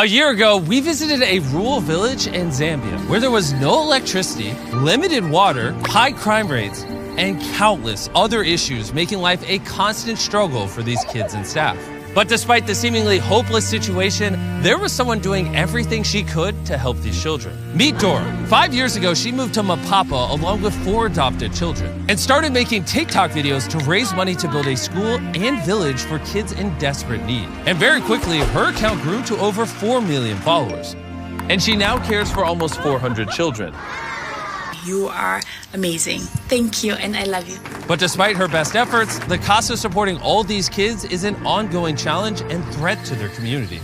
A year ago, we visited a rural village in Zambia where there was no electricity, limited water, high crime rates, and countless other issues, making life a constant struggle for these kids and staff. But despite the seemingly hopeless situation, there was someone doing everything she could to help these children. Meet Dora. 5 years ago, she moved to Mapapa along with 4 adopted children and started making TikTok videos to raise money to build a school and village for kids in desperate need. And very quickly, her account grew to over 4 million followers. And she now cares for almost 400 children. You are amazing. Thank you, and I love you. But despite her best efforts, the cost of supporting all these kids is an ongoing challenge and threat to their community.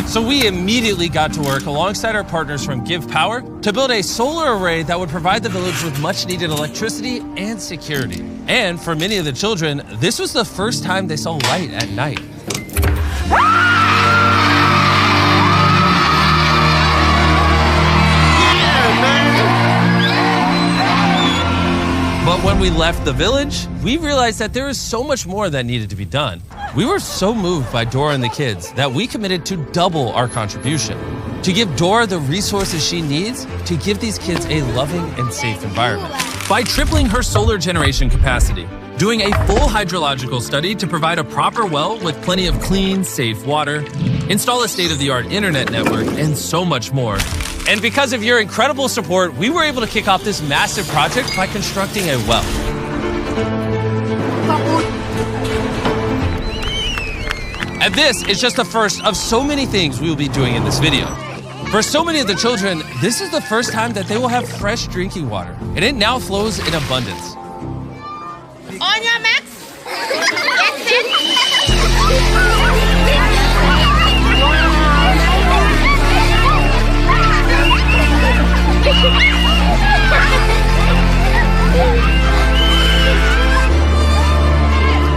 So we immediately got to work alongside our partners from Give Power to build a solar array that would provide the village with much needed electricity and security. And for many of the children, this was the first time they saw light at night. But when we left the village, we realized that there is so much more that needed to be done. We were so moved by Dora and the kids that we committed to double our contribution, to give Dora the resources she needs to give these kids a loving and safe environment. By tripling her solar generation capacity, doing a full hydrological study to provide a proper well with plenty of clean, safe water, install a state-of-the-art internet network, and so much more. And because of your incredible support, we were able to kick off this massive project by constructing a well. And this is just the first of so many things we will be doing in this video. For so many of the children, this is the first time that they will have fresh drinking water, and it now flows in abundance. On your marks, get set.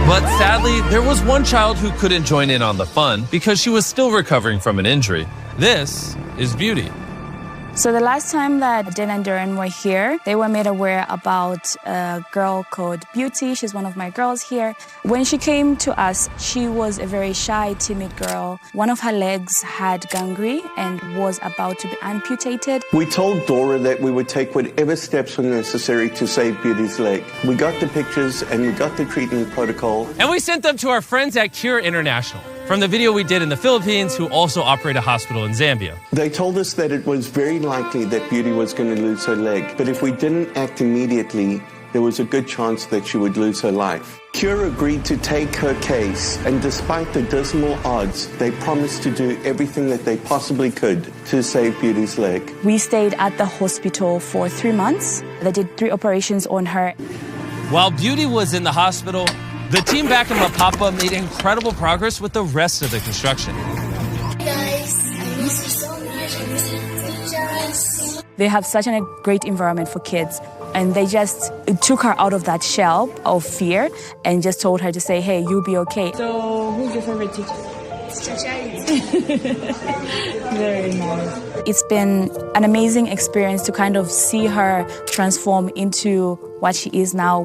But sadly, there was one child who couldn't join in on the fun because she was still recovering from an injury. This is Beauty. So the last time that Dan and Darren were here, they were made aware about a girl called Beauty. She's one of my girls here. When she came to us, she was a very shy, timid girl. One of her legs had gangrene and was about to be amputated. We told Dora that we would take whatever steps were necessary to save Beauty's leg. We got the pictures and we got the treatment protocol. And we sent them to our friends at Cure International, from the video we did in the Philippines, who also operate a hospital in Zambia. They told us that it was very likely that Beauty was going to lose her leg, but if we didn't act immediately, there was a good chance that she would lose her life. Cure agreed to take her case, and despite the dismal odds, they promised to do everything that they possibly could to save Beauty's leg. We stayed at the hospital for 3 months. They did 3 operations on her. While Beauty was in the hospital, the team back in Mapapa made incredible progress with the rest of the construction. Hey guys, I miss you so much. I miss you teachers. They have such a great environment for kids, and they just took her out of that shell of fear and just told her to say, hey, you'll be okay. So who's your favorite teacher? Very nice. It's been an amazing experience to kind of see her transform into what she is now.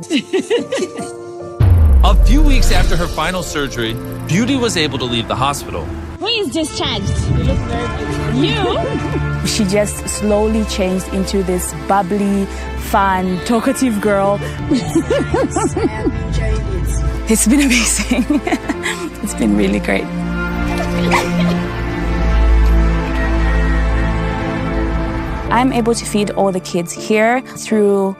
A few weeks after her final surgery, Beauty was able to leave the hospital. Who is discharged? You look very beautiful. You? She just slowly changed into this bubbly, fun, talkative girl. It's been amazing. It's been really great. I'm able to feed all the kids here through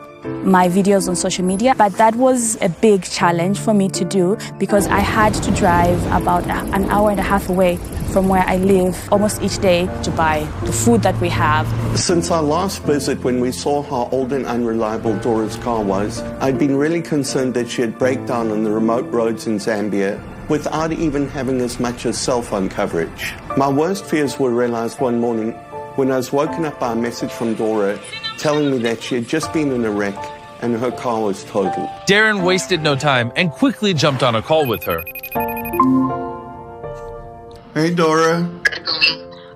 my videos on social media, but that was a big challenge for me to do because I had to drive about an hour and a half away from where I live almost each day to buy the food that we have. Since our last visit, when we saw how old and unreliable Dora's car was, I'd been really concerned that she'd break down on the remote roads in Zambia without even having as much as cell phone coverage. My worst fears were realized one morning when I was woken up by a message from Dora telling me that she had just been in a wreck and her car was totaled. Darren wasted no time and quickly jumped on a call with her. Hey, Dora.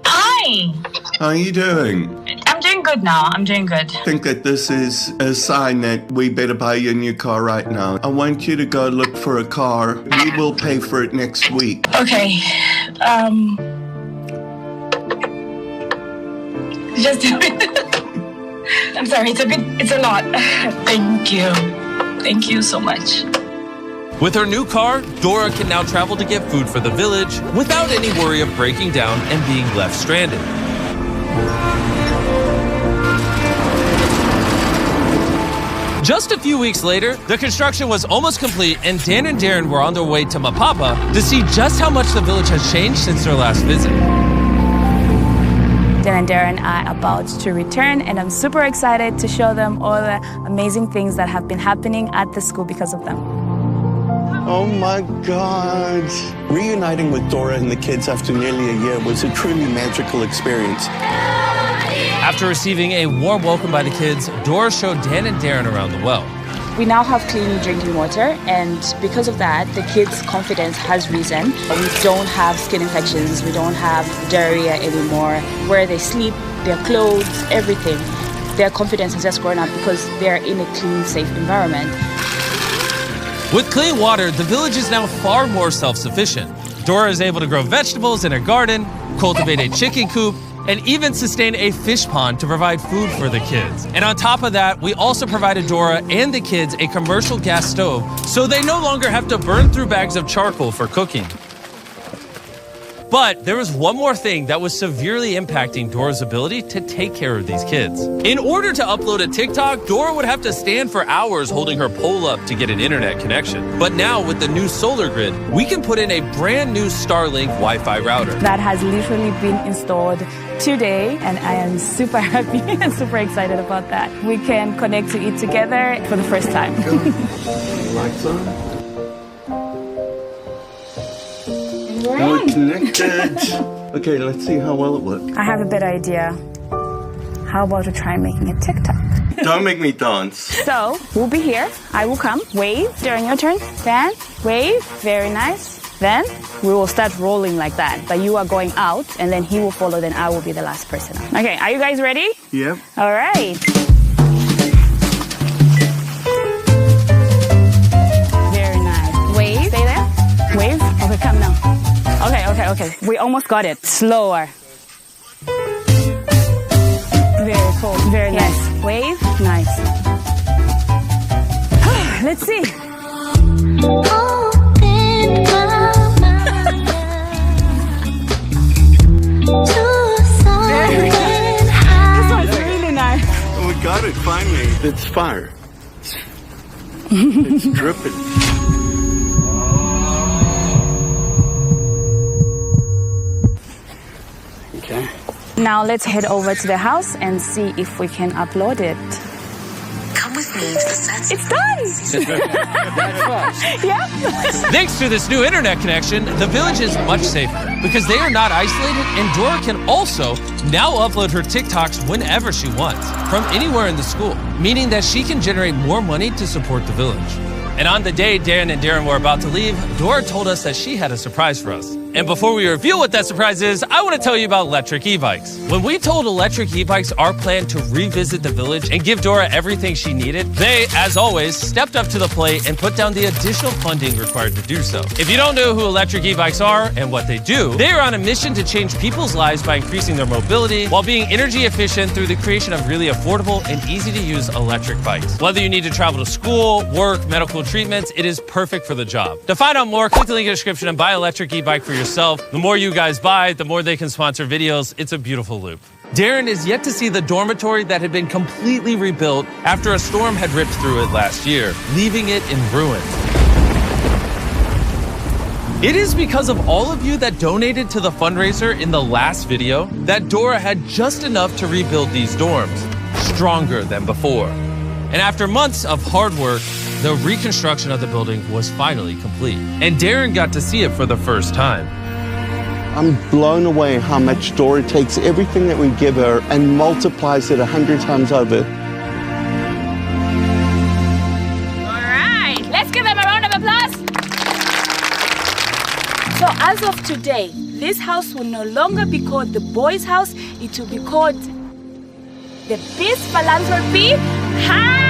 Hi. How are you doing? I'm doing good now. I'm doing good. I think that this is a sign that we better buy you a new car right now. I want you to go look for a car. We will pay for it next week. Okay. Just do it. I'm sorry, it's a lot. Thank you. Thank you so much. With her new car, Dora can now travel to get food for the village without any worry of breaking down and being left stranded. Just a few weeks later, the construction was almost complete and Dan and Darren were on their way to Mapapa to see just how much the village has changed since their last visit. Dan and Darren are about to return, and I'm super excited to show them all the amazing things that have been happening at the school because of them. Oh my God. Reuniting with Dora and the kids after nearly a year was a truly magical experience. After receiving a warm welcome by the kids, Dora showed Dan and Darren around the well. We now have clean drinking water, and because of that, the kids' confidence has risen. We don't have skin infections, we don't have diarrhea anymore. Where they sleep, their clothes, everything, their confidence has just grown up because they're in a clean, safe environment. With clean water, the village is now far more self-sufficient. Dora is able to grow vegetables in her garden, cultivate a chicken coop, and even sustain a fish pond to provide food for the kids. And on top of that, we also provided Dora and the kids a commercial gas stove so they no longer have to burn through bags of charcoal for cooking. But there was one more thing that was severely impacting Dora's ability to take care of these kids. In order to upload a TikTok, Dora would have to stand for hours holding her pole up to get an internet connection. But now with the new solar grid, we can put in a brand new Starlink Wi-Fi router. That has literally been installed today, and I am super happy and super excited about that. We can connect to it together for the first time. Lights on. Now we're connected. Okay, let's see how well it works. I have a better idea. How about we try making a TikTok? Don't make me dance. So, we'll be here. I will come. Wave during your turn. Then, wave. Very nice. Then, we will start rolling like that. But you are going out, and then he will follow, then I will be the last person. Okay, are you guys ready? Yep. All right. Very nice. Wave. Stay there. Wave. Okay, come now. Okay. We almost got it. Slower. Very cool. Very nice. Wave. Nice. Let's see. This one's really nice. Oh, we got it finally. It's fire. It's dripping. Okay. Now let's head over to the house and see if we can upload it. Come with me to the set. It's done! Yep. Thanks to this new internet connection, the village is much safer because they are not isolated, and Dora can also now upload her TikToks whenever she wants, from anywhere in the school, meaning that she can generate more money to support the village. And on the day Dan and Darren were about to leave, Dora told us that she had a surprise for us. And before we reveal what that surprise is, I want to tell you about electric e-bikes. When we told Electric E-Bikes our plan to revisit the village and give Dora everything she needed, they, as always, stepped up to the plate and put down the additional funding required to do so. If you don't know who Electric E-Bikes are and what they do, they are on a mission to change people's lives by increasing their mobility while being energy efficient through the creation of really affordable and easy-to-use electric bikes. Whether you need to travel to school, work, medical treatments, it is perfect for the job. To find out more, click the link in the description and buy Electric E-Bike for yourself. The more you guys buy, the more they can sponsor videos. It's a beautiful loop. Darren is yet to see the dormitory that had been completely rebuilt after a storm had ripped through it last year, leaving it in ruins. It is because of all of you that donated to the fundraiser in the last video that Dora had just enough to rebuild these dorms, stronger than before. And after months of hard work, the reconstruction of the building was finally complete. And Darren got to see it for the first time. I'm blown away how much Dora takes everything that we give her and multiplies it 100 times over. All right, let's give them a round of applause. So as of today, this house will no longer be called the boys' house. It will be called the Peace Philanthropy House.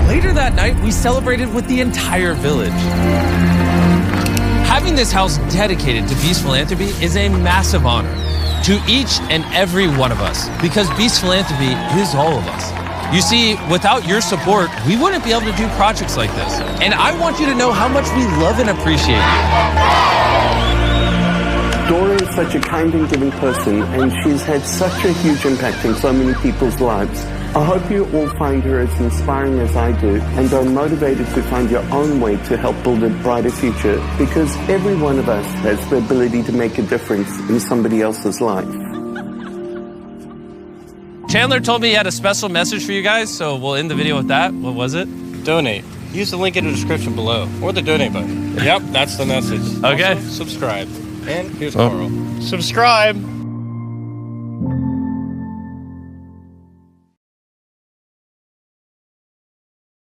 Later that night, we celebrated with the entire village. Having this house dedicated to Beast Philanthropy is a massive honor to each and every one of us, because Beast Philanthropy is all of us. You see, without your support, we wouldn't be able to do projects like this. And I want you to know how much we love and appreciate you. Dora is such a kind and giving person, and she's had such a huge impact in so many people's lives. I hope you all find her as inspiring as I do, and are motivated to find your own way to help build a brighter future, because every one of us has the ability to make a difference in somebody else's life. Chandler told me he had a special message for you guys, so we'll end the video with that. What was it? Donate. Use the link in the description below, or the donate button. Yep, that's the message. Okay. Also, subscribe. And here's Carl. Subscribe.